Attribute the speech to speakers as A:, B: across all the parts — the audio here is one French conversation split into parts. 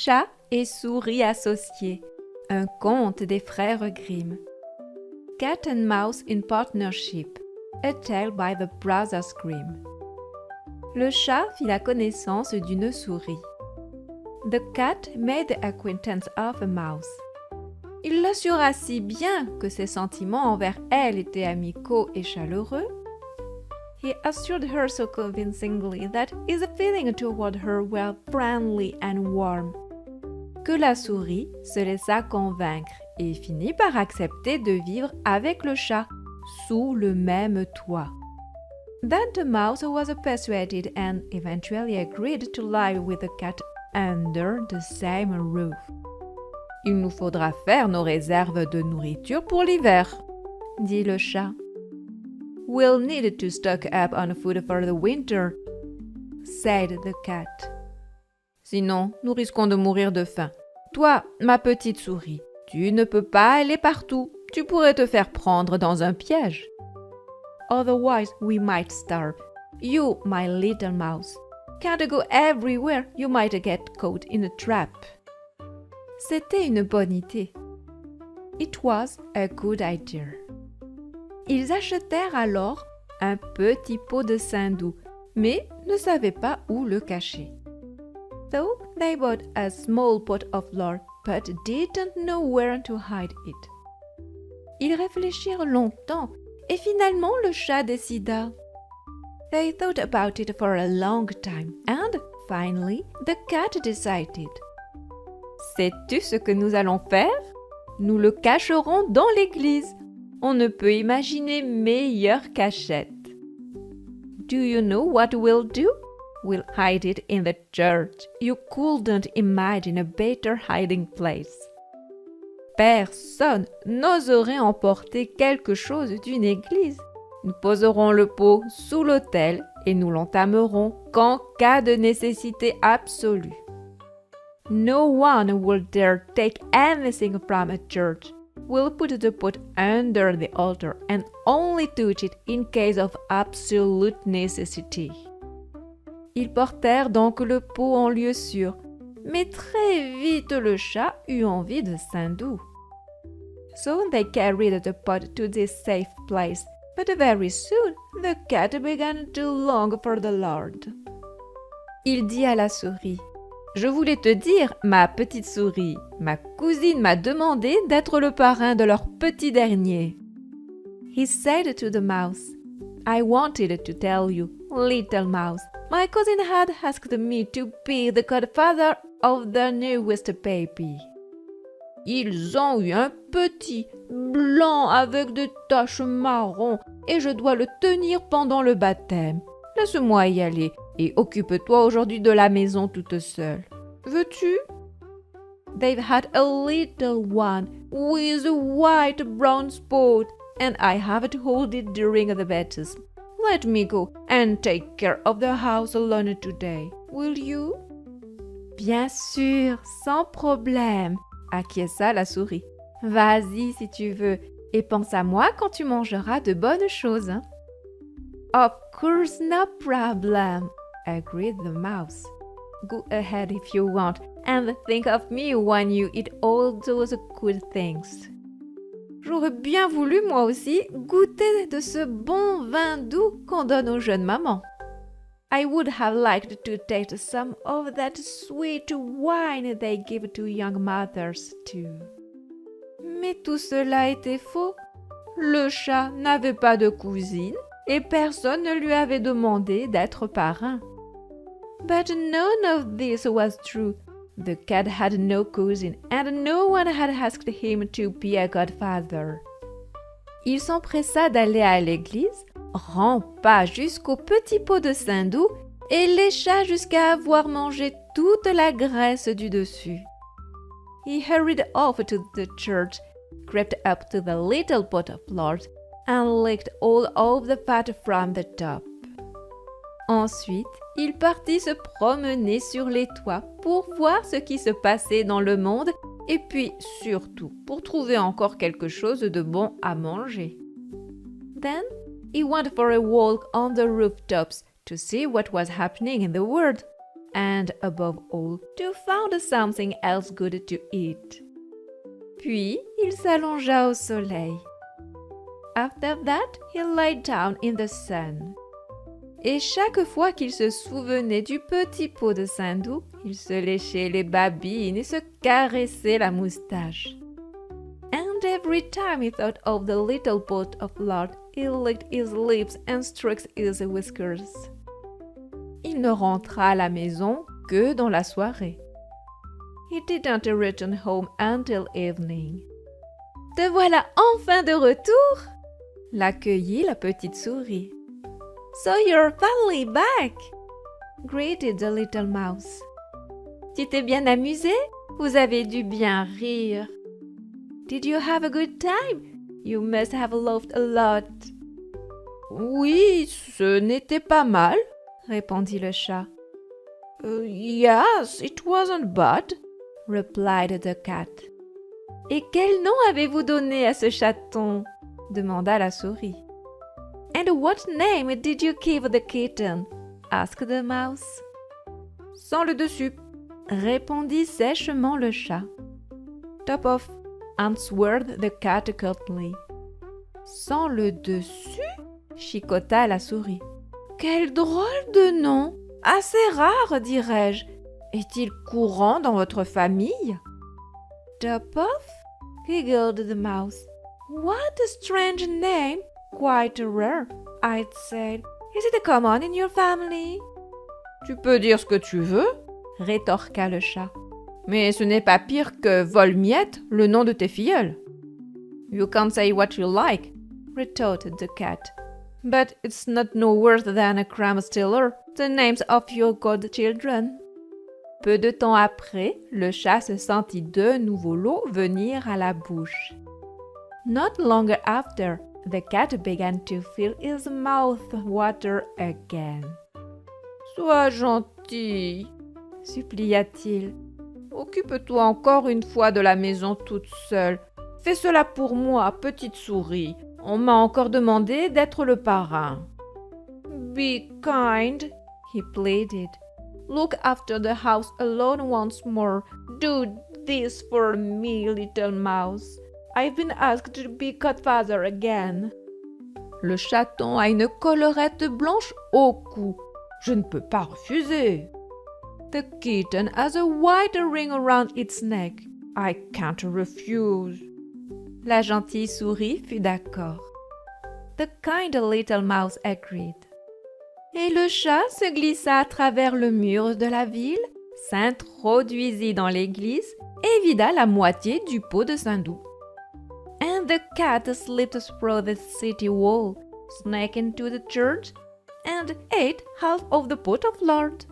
A: Chat et souris associés, un conte des frères Grimm. Cat and Mouse in Partnership, a tale by the Brothers Grimm. Le chat fit la connaissance d'une souris. The cat made the acquaintance of a mouse. Il l'assura si bien que ses sentiments envers elle étaient amicaux et chaleureux. He assured her so convincingly that his feelings toward her were friendly and warm, que la souris se laissa convaincre et finit par accepter de vivre avec le chat sous le même toit. Then the mouse was persuaded and eventually agreed to live with the cat under the same roof. Il nous faudra faire nos réserves de nourriture pour l'hiver, dit le chat. We'll need to stock up on food for the winter, said the cat. Sinon, nous risquons de mourir de faim. Toi, ma petite souris, tu ne peux pas aller partout. Tu pourrais te faire prendre dans un piège. Otherwise, we might starve. You, my little mouse, can't go everywhere. You might get caught in a trap. C'était une bonne idée. It was a good idea. Ils achetèrent alors un petit pot de saindoux, mais ne savaient pas où le cacher. So they bought a small pot of lard, but didn't know where to hide it. Ils réfléchirent longtemps et finalement le chat décida. They thought about it for a long time and finally the cat decided. Sais-tu ce que nous allons faire? Nous le cacherons dans l'église. On ne peut imaginer meilleure cachette. Do you know what we'll do? We'll hide it in the church. You couldn't imagine a better hiding place. Personne n'oserait emporter quelque chose d'une église. Nous poserons le pot sous l'autel et nous l'entamerons qu'en cas de nécessité absolue. No one will dare take anything from a church. We'll put the pot under the altar and only touch it in case of absolute necessity. Ils portèrent donc le pot en lieu sûr, mais très vite le chat eut envie de saindoux. So they carried the pot to this safe place, but very soon the cat began to long for the Lord. Il dit à la souris, « Je voulais te dire, ma petite souris, ma cousine m'a demandé d'être le parrain de leur petit dernier. » He said to the mouse, « I wanted to tell you, little mouse, my cousin had asked me to be the godfather of their newest baby. » Ils ont eu un petit, blanc avec des taches marron et je dois le tenir pendant le baptême. Laisse-moi y aller et occupe-toi aujourd'hui de la maison toute seule. Veux-tu? They've had a little one with a white brown spot and I have to hold it during the baptism. Let me go and take care of the house alone today. Will you? Bien sûr, sans problème, acquiesça la souris. Vas-y si tu veux et pense à moi quand tu mangeras de bonnes choses. Hein? Of course, no problem, agreed the mouse. Go ahead if you want and think of me when you eat all those good things. J'aurais bien voulu, moi aussi, goûter de ce bon vin doux qu'on donne aux jeunes mamans. I would have liked to taste some of that sweet wine they give to young mothers too. Mais tout cela était faux. Le chat n'avait pas de cousine et personne ne lui avait demandé d'être parrain. But none of this was true. The cat had no cousin and no one had asked him to be a godfather. Il s'empressa d'aller à l'église, rampa jusqu'au petit pot de saindoux et lécha jusqu'à avoir mangé toute la graisse du dessus. He hurried off to the church, crept up to the little pot of lard and licked all of the fat from the top. Ensuite, il partit se promener sur les toits pour voir ce qui se passait dans le monde et puis surtout pour trouver encore quelque chose de bon à manger. Then he went for a walk on the rooftops to see what was happening in the world. and above all, to find something else good to eat. Puis, il s'allongea au soleil. After that, he lay down in the sun. Et chaque fois qu'il se souvenait du petit pot de saindoux, il se léchait les babines et se caressait la moustache. And every time he thought of the little pot of lard, he licked his lips and stroked his whiskers. Il ne rentra à la maison que dans la soirée. He didn't return home until evening. « Te voilà enfin de retour !» l'accueillit la petite souris. « So you're finally back !» greeted the little mouse. « Tu t'es bien amusé? Vous avez dû bien rire. »« Did you have a good time? You must have laughed a lot. »« Oui, ce n'était pas mal, » répondit le chat. « Yes, it wasn't bad, » replied the cat. « Et quel nom avez-vous donné à ce chaton ?» demanda la souris. « And what name did you give the kitten ?» asked the mouse. « Sans le dessus, » répondit sèchement le chat. « Top off, » answered the cat curtly. « Sans le dessus ?» chicota la souris. « Quel drôle de nom! Assez rare, dirais-je. Est-il courant dans votre famille? »« Top off ?» giggled the mouse. « What a strange name! Quite rare, I'd say. Is it common in your family? »« Tu peux dire ce que tu veux, » rétorqua le chat. « Mais ce n'est pas pire que Vol-Miette, le nom de tes filleuls. »« You can say what you like, » retorted the cat. « But it's not no worse than a crumb stealer, the names of your godchildren. » Peu de temps après, le chat se sentit de nouveau l'eau venir à la bouche. Not longer after, the cat began to feel his mouth water again. « Sois gentil, » supplia-t-il. « Occupe-toi encore une fois de la maison toute seule. Fais cela pour moi, petite souris. On m'a encore demandé d'être le parrain. »« Be kind, » he pleaded. « Look after the house alone once more. Do this for me, little mouse. I've been asked to be godfather again. » Le chaton a une collerette blanche au cou. Je ne peux pas refuser. The kitten has a white ring around its neck. I can't refuse. La gentille souris fut d'accord. The kind little mouse agreed. Et le chat se glissa à travers le mur de la ville, s'introduisit dans l'église et vida la moitié du pot de saindoux. And the cat slipped through the city wall, snuck into the church, and ate half of the pot of lard.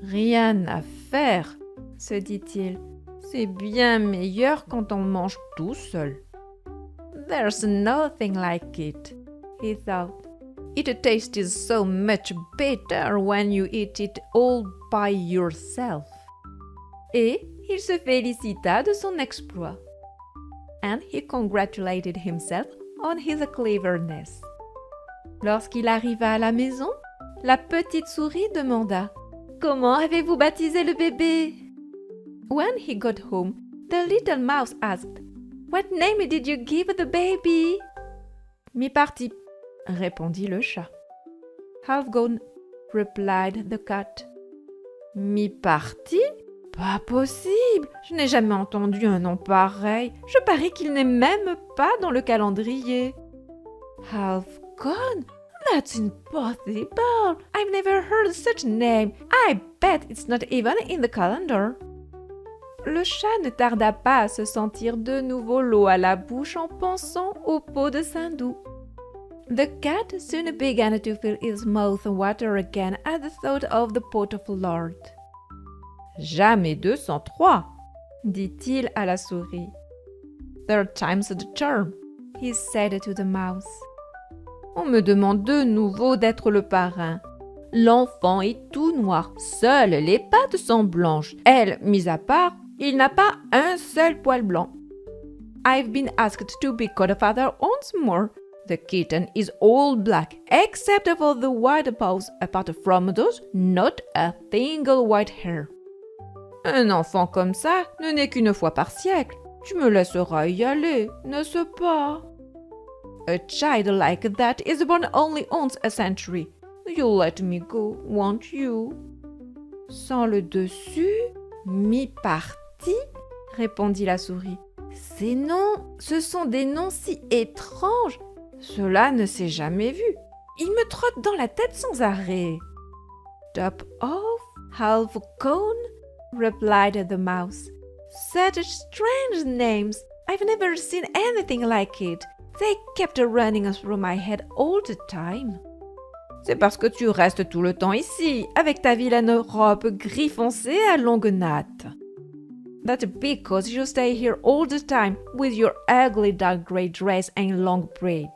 A: Rien à faire, se dit-il. C'est bien meilleur quand on mange tout seul. There's nothing like it, he thought. It tastes so much better when you eat it all by yourself. Et il se félicita de son exploit. And he congratulated himself on his cleverness. Lorsqu'il arriva à la maison, la petite souris demanda « Comment avez-vous baptisé le bébé ?» When he got home, the little mouse asked « What name did you give the baby ?»« Mi-parti » répondit le chat. « Half gone » replied the cat. « Mi-parti ? Pas possible ! Je n'ai jamais entendu un nom pareil. Je parie qu'il n'est même pas dans le calendrier. »« Half gone ? That's impossible. I've never heard such a name. I bet it's not even in the calendar. » Le chat ne tarda pas à se sentir de nouveau l'eau à la bouche en pensant au pot de saindoux. The cat soon began to feel his mouth water again at the thought of the pot of lard. « Jamais 203, » dit-il à la souris. « Third time's the charm, » he said to the mouse. On me demande de nouveau d'être le parrain. L'enfant est tout noir, seules les pattes sont blanches. Elle, mis à part, il n'a pas un seul poil blanc. I've been asked to be godfather once more. The kitten is all black, except for the white paws. Apart from those, not a single white hair. Un enfant comme ça ne naît qu'une fois par siècle. Tu me laisseras y aller, n'est-ce pas? A child like that is born only once a century. You'll let me go, won't you? Sans le dessus, mi-parti, répondit la souris. Ces noms, ce sont des noms si étranges. Cela ne s'est jamais vu. Ils me trottent dans la tête sans arrêt. Top off, half cone, replied the mouse. Such strange names. I've never seen anything like it. They kept running through my head all the time. C'est parce que tu restes tout le temps ici, avec ta vilaine robe gris foncé à longues nattes. That's because you stay here all the time with your ugly dark grey dress and long braid.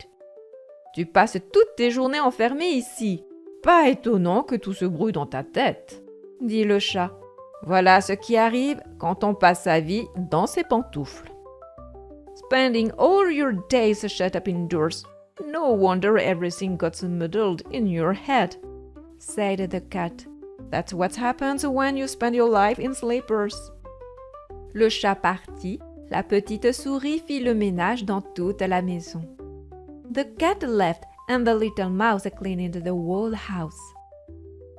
A: Tu passes toutes tes journées enfermée ici. Pas étonnant que tout se brouille dans ta tête, dit le chat. Voilà ce qui arrive quand on passe sa vie dans ses pantoufles. Spending all your days shut up indoors. No wonder everything got muddled in your head, said the cat. That's what happens when you spend your life in slippers. Le chat partit, la petite souris fit le ménage dans toute la maison. The cat left and the little mouse cleaned the whole house.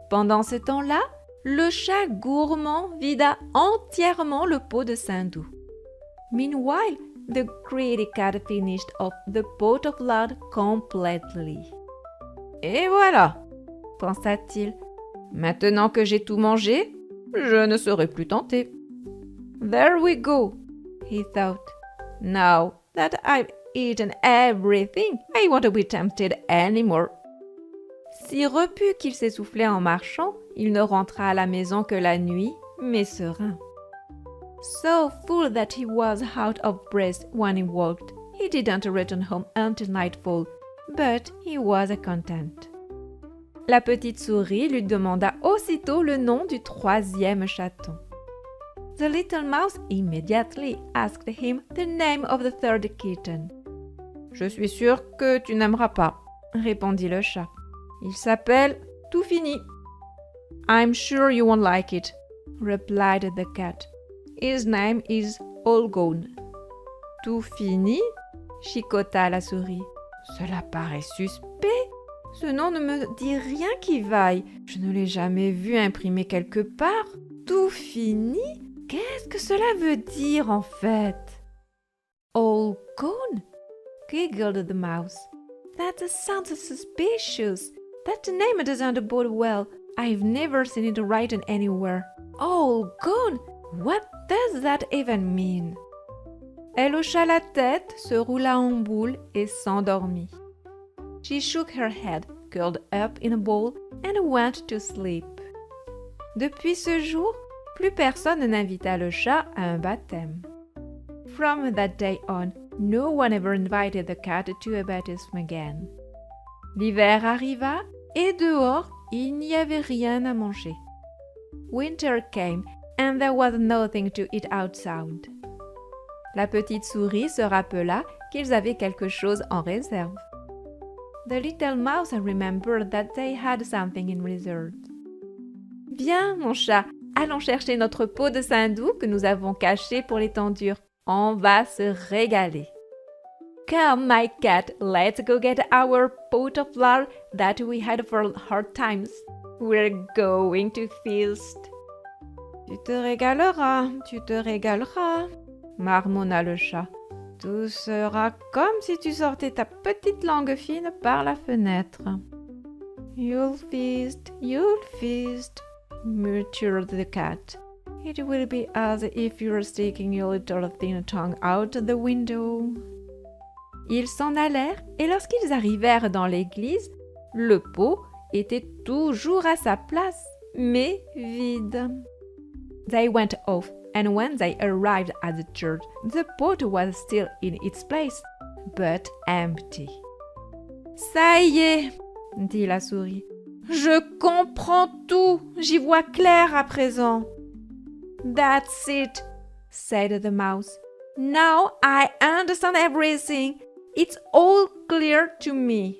A: Pendant ce temps-là, le chat gourmand vida entièrement le pot de saindoux. Meanwhile, the greedy cat finished off the pot of lard completely. Et voilà, pensa-t-il. Maintenant que j'ai tout mangé, je ne serai plus tenté. There we go, he thought. Now that I've eaten everything, I won't be tempted anymore. Si repu qu'il s'essoufflait en marchant, il ne rentra à la maison que la nuit, mais serein. So full that he was out of breath when he walked, he didn't return home until nightfall, but he was content. La petite souris lui demanda aussitôt le nom du troisième chaton. The little mouse immediately asked him the name of the third kitten. Je suis sûre que tu n'aimeras pas, répondit le chat. Il s'appelle Tout Fini. I'm sure you won't like it, replied the cat. His name is All Gone. Tout Fini, chicota la souris. Cela paraît suspect. Ce nom ne me dit rien qui vaille. Je ne l'ai jamais vu imprimé quelque part. Tout Fini? Qu'est-ce que cela veut dire en fait? All Gone? Giggled the mouse. That sounds suspicious. That name doesn't bode well. I've never seen it written anywhere. All gone? What does that even mean? Elle hocha la tête, se roula en boule et s'endormit. She shook her head, curled up in a ball, and went to sleep. Depuis ce jour, plus personne n'invita le chat à un baptême. From that day on, no one ever invited the cat to a baptism again. L'hiver arriva et dehors, il n'y avait rien à manger. Winter came and there was nothing to eat outside. La petite souris se rappela qu'ils avaient quelque chose en réserve. The little mouse remembered that they had something in reserve. Viens, mon chat, allons chercher notre pot de saindoux que nous avons caché pour les temps durs. On va se régaler. Come, my cat, let's go get our pot of lard that we had for hard times. We're going to feast. Tu te régaleras, marmonna le chat. Tout sera comme si tu sortais ta petite langue fine par la fenêtre. You'll feast, muttered the cat. It will be as if you were sticking your little thin tongue out the window. Ils s'en allèrent et lorsqu'ils arrivèrent dans l'église, le pot était toujours à sa place, mais vide. They went off, and when they arrived at the church, the pot was still in its place, but empty. Ça y est, dit la souris. Je comprends tout, j'y vois clair à présent. That's it, said the mouse. Now I understand everything. It's all clear to me.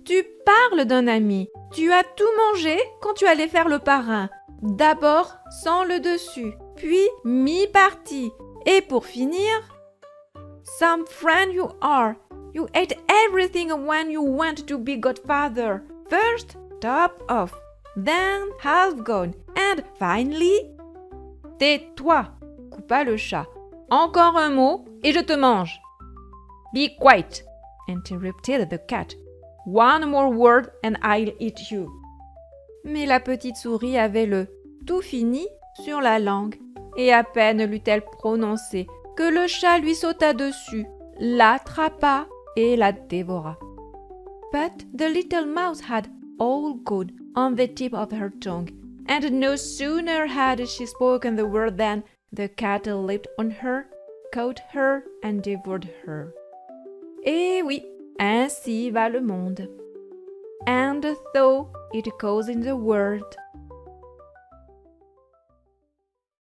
A: Tu parles d'un ami. Tu as tout mangé quand tu allais faire le parrain. D'abord sans le dessus, puis mi-partie. Et pour finir, some friend you are. You ate everything when you went to be godfather. First, top off, then half gone, and finally... Tais-toi, coupa le chat. Encore un mot et je te mange. Be quiet, interrupted the cat. One more word and I'll eat you. Mais la petite souris avait le tout fini sur la langue, et à peine l'eut-elle prononcé que le chat lui sauta dessus, l'attrapa et la dévora. But the little mouse had all good on the tip of her tongue, and no sooner had she spoken the word than the cat leaped on her, caught her, and devoured her. Et oui, ainsi va le monde. And though it goes in the world,